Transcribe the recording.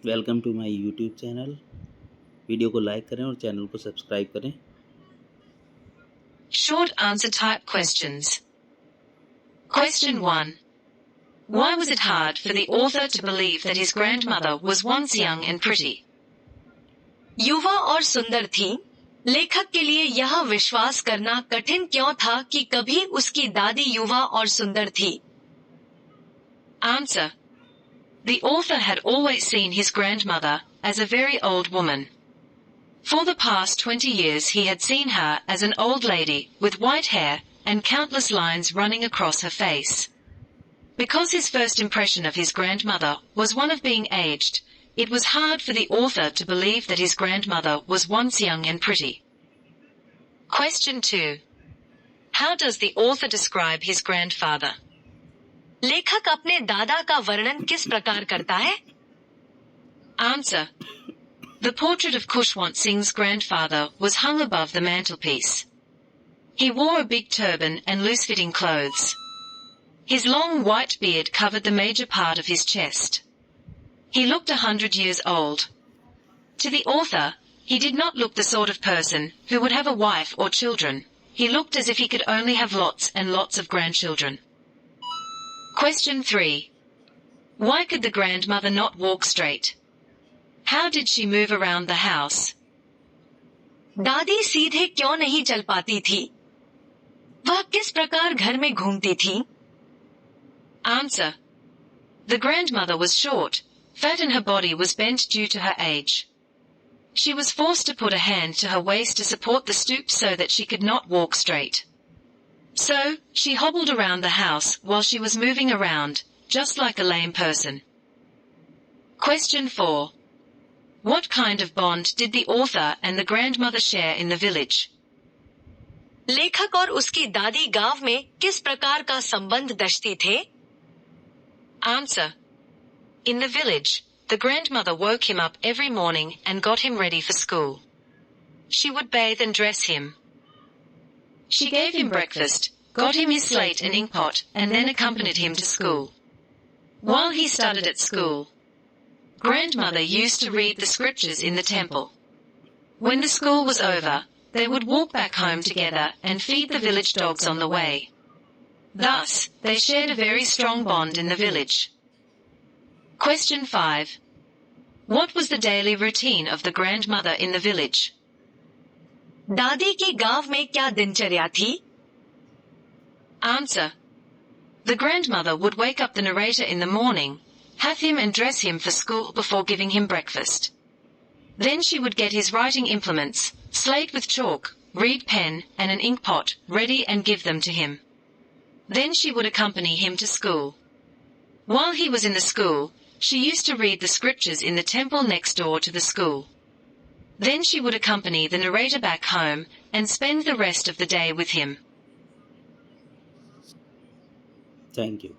Welcome to my YouTube channel. Video को like करें और चैनल को सब्सक्राइब करें। Short answer type questions. Question 1. Why was it hard for the author to believe that his grandmother was once young and pretty? युवा और सुंदर थी। लेखक के लिए यह विश्वास करना कठिन क्यों था कि कभी उसकी दादी युवा और सुंदर थी? Answer. The author had always seen his grandmother as a very old woman. For the past 20 years he had seen her as an old lady with white hair and countless lines running across her face. Because his first impression of his grandmother was one of being aged, it was hard for the author to believe that his grandmother was once young and pretty. Question 2. How does the author describe his grandfather? लेखक अपने दादा का वर्णन किस प्रकार करता है? Answer. The portrait of Khushwant Singh's grandfather was hung above the mantelpiece. He wore a big turban and loose-fitting clothes. His long white beard covered the major part of his chest. He looked 100 years old. To the author, he did not look the sort of person who would have a wife or children. He looked as if he could only have lots and lots of grandchildren. Question 3. Why could the grandmother not walk straight? How did she move around the house? दादी सीधे क्यों नहीं चल पाती थी? वह किस प्रकार घर में घूमती थी? Answer. The grandmother was short, fat, and her body was bent due to her age. She was forced to put a hand to her waist to support the stoop so that she could not walk straight. So, she hobbled around the house while she was moving around, just like a lame person. Question 4. What kind of bond did the author and the grandmother share in the village? लेखक और उसकी दादी गांव में किस प्रकार का संबंध दर्शती थे? Answer. In the village, the grandmother woke him up every morning and got him ready for school. She would bathe and dress him. She gave him breakfast, got him his slate and inkpot, and then accompanied him to school. While he studied at school, grandmother used to read the scriptures in the temple. When the school was over, they would walk back home together and feed the village dogs on the way. Thus, they shared a very strong bond in the village. Question 5. What was the daily routine of the grandmother in the village? दादी की गांव में क्या दिनचर्या थी? Answer. The grandmother would wake up the narrator in the morning, have him and dress him for school before giving him breakfast. Then she would get his writing implements, slate with chalk, reed pen, and an inkpot, ready and give them to him. Then she would accompany him to school. While he was in the school, she used to read the scriptures in the temple next door to the school. Then she would accompany the narrator back home and spend the rest of the day with him. Thank you.